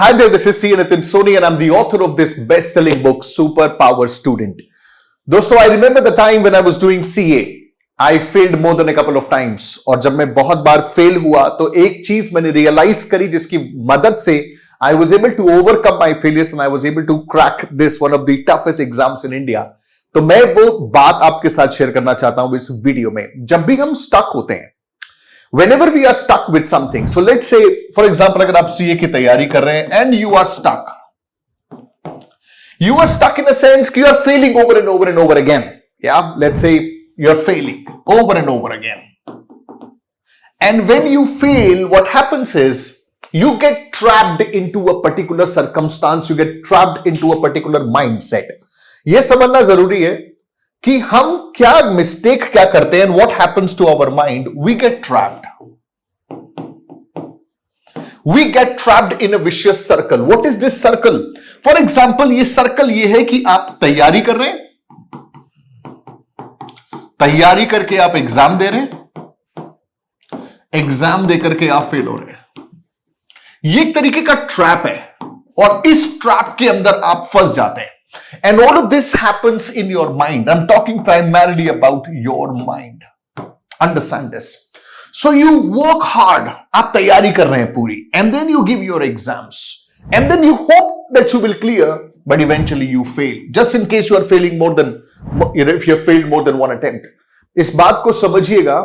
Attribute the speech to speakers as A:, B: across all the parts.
A: Hi there, this is C. Nitin Soni and I'm the author of this best-selling book, Superpower Student. दोस्तों, I remember the time when I was doing CA. I failed more than a couple of times. और जब मैं बहुत बार fail हुआ तो एक चीज मैंने रियलाइज करी जिसकी मदद से I was able to overcome my failures and I was able to crack this one of the toughest exams in India. तो मैं वो बात आपके साथ शेयर करना चाहता हूं इस वीडियो में। जब भी हम स्टक होते हैं, whenever we are stuck with something, so let's say for example अगर आप CA की तैयारी कर रहे हैं and you are stuck in a sense कि you are failing over and over and over again. Yeah, let's say you are failing over and over again, and when you fail, what happens is you get trapped into a particular circumstance, you get trapped into a particular mindset. यह समझना जरूरी है कि हम क्या mistake क्या करते हैं, what happens to our mind, we get trapped in a vicious circle. What is this circle? For example, ये सर्कल ये है कि आप तैयारी कर रहे हैं, तैयारी करके आप एग्जाम दे रहे हैं, एग्जाम दे करके आप फेल हो रहे हैं। ये एक तरीके का ट्रैप है और इस ट्रैप के अंदर आप फंस जाते हैं। And all of this happens in your mind. I'm talking primarily about your mind. Understand this. So you work hard. आप तैयारी कर रहे हैं पूरी. And then you give your exams. And then you hope that you will clear, but eventually you fail. Just in case you are failing more than, if you have failed more than one attempt. इस बात को समझिएगा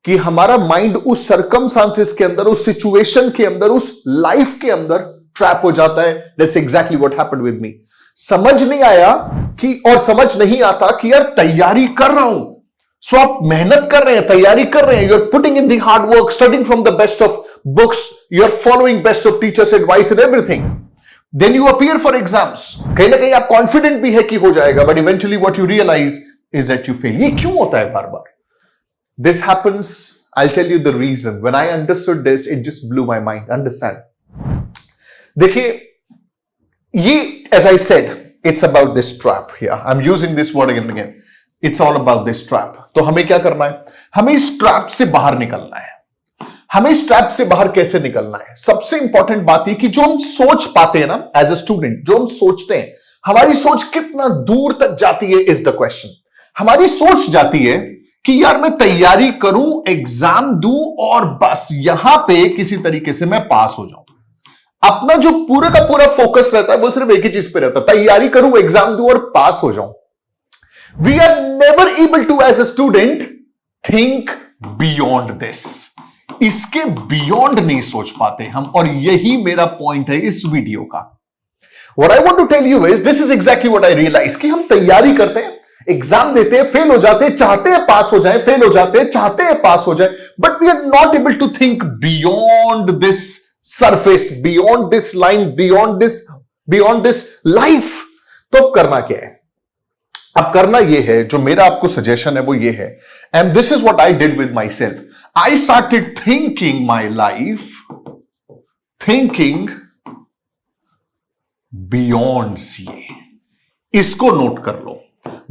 A: कि हमारा mind उस circumstances के अंदर, उस सिचुएशन के अंदर, उस लाइफ के अंदर ट्रैप हो जाता है। That's exactly what happened with me. समझ नहीं आया कि, और समझ नहीं आता कि यार तैयारी कर रहा हूं। सो आप मेहनत कर रहे हैं, तैयारी कर रहे हैं, you are putting in the hard work, studying from the best of books, you are following best of teachers advice and everything. Then you appear for exams. कहीं ना कहीं आप कॉन्फिडेंट भी है कि हो जाएगा, but eventually what you realise is that you fail. ये क्यों होता है बार बार? This happens, I will tell you the reason. When I understood this, it just blew my mind. Understand, देखिए, ये, as I said, it's about this trap here. I'm using this word again and again. It's all about this trap. तो हमें क्या करना है? हमें इस trap से बाहर निकलना है। हमें इस ट्रैप से बाहर कैसे निकलना है? सबसे इंपॉर्टेंट बात है कि जो हम सोच पाते हैं ना एज अ स्टूडेंट, जो हम सोचते हैं, हमारी सोच कितना दूर तक जाती है इज द क्वेश्चन। हमारी सोच जाती है कि यार मैं तैयारी करूं, एग्जाम दूं और बस यहां पे किसी तरीके से मैं पास हो जाऊं। अपना जो पूरा का पूरा फोकस रहता है वो सिर्फ एक ही चीज पे रहता है, तैयारी करूं, एग्जाम दूं और पास हो जाऊं। We are never able to as a student think beyond this. इसके बियॉन्ड नहीं सोच पाते हम, और यही मेरा पॉइंट है इस वीडियो का। What I want to tell you is, this is exactly what I realise कि हम तैयारी करते हैं, एग्जाम देते हैं, फेल हो जाते हैं, चाहते हैं पास हो जाए, फेल हो जाते हैं, चाहते हैं पास हो जाए, but we are not able to think beyond this surface, beyond this line, beyond this life. तो अब करना क्या है? अब करना यह है, जो मेरा आपको सजेशन है वो ये है, and this is what I did with my self. I started thinking my life, thinking beyond CA. इसको नोट कर लो,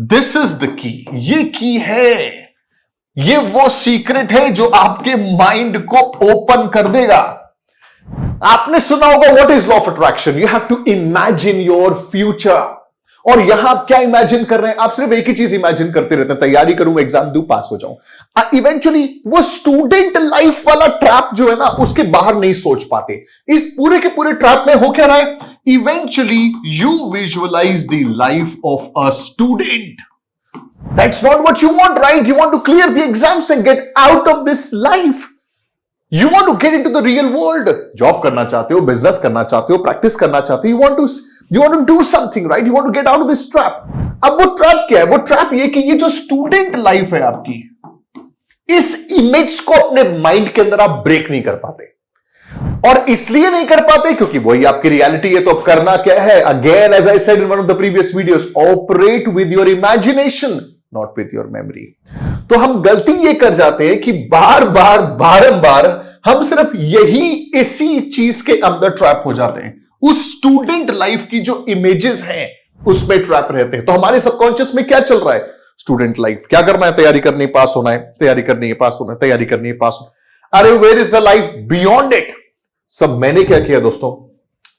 A: दिस इज द की। ये की है, ये वो सीक्रेट है जो आपके माइंड को ओपन कर देगा। आपने सुना होगा what is law of attraction, you have to imagine your future. और यहां आप क्या इमेजिन कर रहे हैं? आप सिर्फ एक ही चीज इमेजिन करते रहते हैं, तैयारी करूं, एग्जाम दूं, पास हो जाऊं। इवेंचुअली वो स्टूडेंट लाइफ वाला ट्रैप जो है ना, उसके बाहर नहीं सोच पाते। इस पूरे के पूरे ट्रैप में हो क्या रहा है? Eventually you visualise the life of a student. That's not what you want, right? You want to clear the exams and get out of this life. You want to get into the real world. Job करना चाहते हो, business करना चाहते हो, practice करना चाहते हो, you want to do something, right? You want to get out of this trap. अब वो ट्रैप क्या है? वो ट्रैप ये कि ये जो स्टूडेंट लाइफ है आपकी, इस इमेज को अपने माइंड के अंदर आप ब्रेक नहीं कर पाते। और इसलिए नहीं कर पाते क्योंकि वही आपकी रियलिटी है। तो अब करना क्या है? Again, as I said in one of the previous videos, operate with your imagination, not with your memory. तो हम गलती ये कर जाते हैं कि बार बार बारंबार हम सिर्फ यही इसी चीज के अंदर ट्रैप हो जाते हैं। उस स्टूडेंट लाइफ की जो इमेजेस हैं उसमें ट्रैप रहते हैं। तो हमारे सबकॉन्शियस में क्या चल रहा है? स्टूडेंट लाइफ, क्या करना है? तैयारी करनी है, पास होना है, तैयारी करनी है, पास होना है, तैयारी करनी है, पास होना है। अरे where is the life beyond it? सब मैंने क्या किया दोस्तों,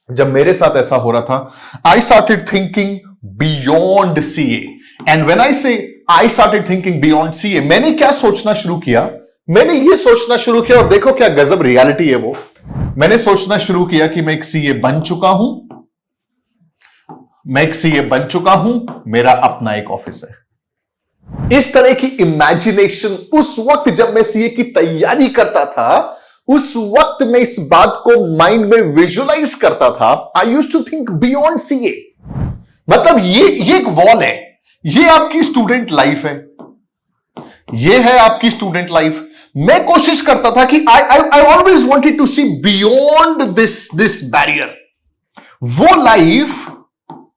A: जब मेरे साथ ऐसा हो रहा था, I started thinking beyond CA. And when I say I started thinking beyond CA, मैंने क्या सोचना शुरू किया, मैंने ये सोचना शुरू किया, और देखो क्या गजब रियलिटी है वो। मैंने सोचना शुरू किया कि मैं एक सीए बन चुका हूं, मैं एक सीए बन चुका हूं, मेरा अपना एक ऑफिस है। इस तरह की इमेजिनेशन उस वक्त जब मैं सीए की तैयारी करता था, उस वक्त मैं इस बात को माइंड में विजुअलाइज करता था। I used to think beyond CA. मतलब ये एक वॉल है, ये आपकी स्टूडेंट लाइफ है, ये है आपकी स्टूडेंट लाइफ। मैं कोशिश करता था कि I always wanted to see beyond this barrier, वो लाइफ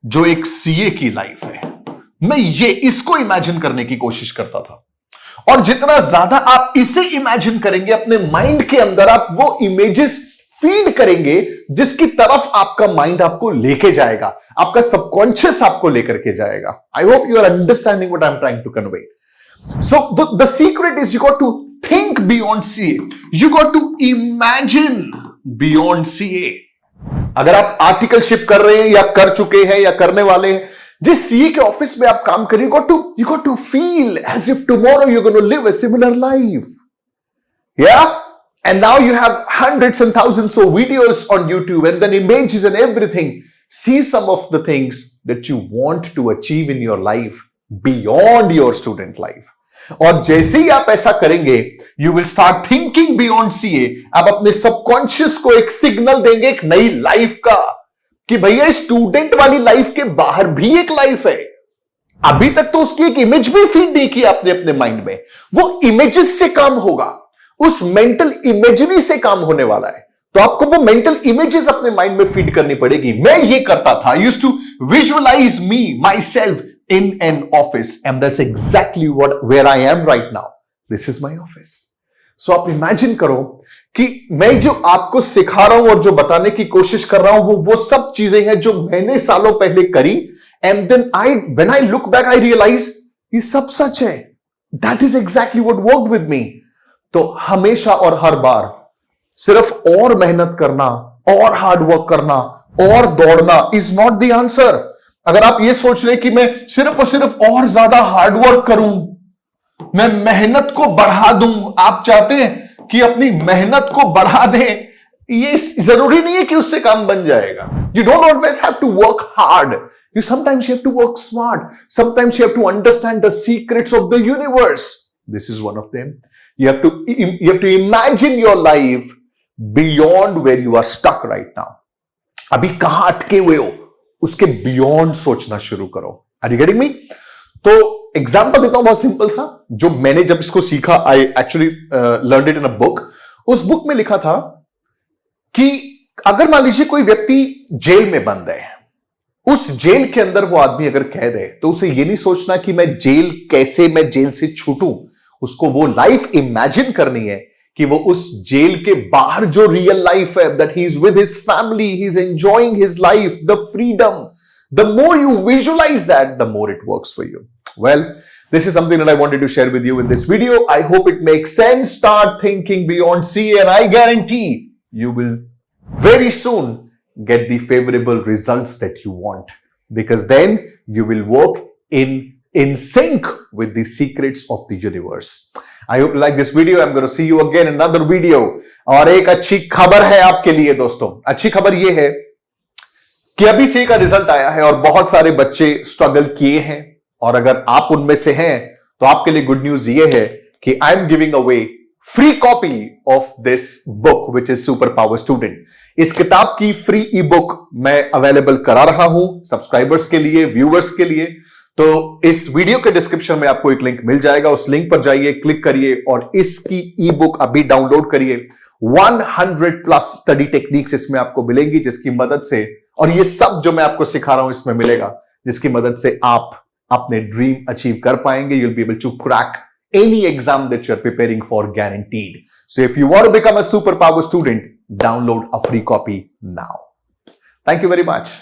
A: जो एक सीए की लाइफ है। मैं इसको इमेजिन करने की कोशिश करता था, और जितना ज्यादा आप इसे इमेजिन करेंगे अपने माइंड के अंदर, आप वो इमेजेस फीड करेंगे जिसकी तरफ आपका माइंड आपको लेके जाएगा, आपका सबकॉन्शियस आपको लेकर के जाएगा। I hope you are understanding what I am trying to convey. So the secret is you got to think beyond CA. You got to imagine beyond CA. अगर आप आर्टिकलशिप कर रहे हैं या कर चुके हैं या करने वाले हैं, जिस सीए के ऑफिस में आप काम कर रहे हैं, you got to feel as if tomorrow you're going to live a similar life. Yeah? And now you have hundreds and thousands of videos on YouTube and then images and everything. See some of the things that you want to achieve in your life beyond your student life. और जैसे ही आप ऐसा करेंगे, you will start thinking beyond CA. आप अपने subconscious को एक signal देंगे एक नई लाइफ का, कि भैया स्टूडेंट वाली लाइफ के बाहर भी एक लाइफ है। अभी तक तो उसकी एक इमेज भी फीड नहीं की आपने अपने माइंड में, वो इमेजेस से काम होगा, उस मेंटल इमेजरी से काम होने वाला है। तो आपको वो मेंटल इमेजेस अपने माइंड में फीड करनी पड़ेगी। मैं ये करता था, used to visualise me myself in an office, and that's exactly where I am right now. This is my office. So आप imagine करो कि मैं जो आपको सिखा रहा हूं और जो बताने की कोशिश कर रहा हूं, वो सब चीजें हैं जो मैंने सालों पहले करी, and then when I look back, I realize ये सब सच है। That is exactly what worked with me. तो हमेशा और हर बार सिर्फ और मेहनत करना, और हार्ड वर्क करना, और दौड़ना is not the answer. अगर आप ये सोच रहे कि मैं सिर्फ और सिर्फ और ज्यादा हार्डवर्क करूं, मैं मेहनत को बढ़ा दूं, आप चाहते हैं कि अपनी मेहनत को बढ़ा दें, ये जरूरी नहीं है कि उससे काम बन जाएगा। You don't always have to work hard, you sometimes have to work smart, sometimes you have to understand the secrets of the universe. This is one of them. You have to imagine your life beyond where you are stuck right now. अभी कहां अटके हुए हो, उसके beyond सोचना शुरू करो। Are you getting me? तो एग्जांपल देता हूं बहुत सिंपल सा, जो मैंने जब इसको सीखा, I actually learned it in a book. उस बुक में लिखा था कि अगर मान लीजिए कोई व्यक्ति जेल में बंद है, उस जेल के अंदर वो आदमी अगर कैद है, तो उसे ये नहीं सोचना कि मैं जेल से छूटूं। उसको वो लाइफ इमेजिन करनी है कि वो उस जेल के बाहर जो रियल लाइफ है, that he is with his family, he is enjoying his life, the freedom. The more you visualise that, the more it works for you. Well, this is something that I wanted to share with you in this video. I hope it makes sense. Start thinking beyond CA, and I guarantee you will very soon get the favorable results that you want, because then you will work in sync with the secrets of the universe. I hope you like this video. I'm going to see you again in another video. और एक अच्छी खबर है आपके लिए दोस्तों। अच्छी खबर यह है कि अभी सीए का रिजल्ट आया है और बहुत सारे बच्चे स्ट्रगल किए हैं, और अगर आप उनमें से हैं तो आपके लिए गुड न्यूज ये है कि I am giving away free copy of this book which is super power student. इस किताब की फ्री ई बुक मैं अवेलेबल करा रहा हूं सब्सक्राइबर्स के लिए, व्यूअर्स के लिए। तो इस वीडियो के डिस्क्रिप्शन में आपको एक लिंक मिल जाएगा, उस लिंक पर जाइए, क्लिक करिए और इसकी ई बुक अभी डाउनलोड करिए। 100 प्लस स्टडी टेक्निक्स इसमें आपको मिलेंगी, जिसकी मदद से, और ये सब जो मैं आपको सिखा रहा हूं इसमें मिलेगा, जिसकी मदद से आप अपने ड्रीम अचीव कर पाएंगे। You'll be able to crack any exam that you're preparing for, guaranteed. So if you want to become a superpower student, download a free copy now. Thank you very much.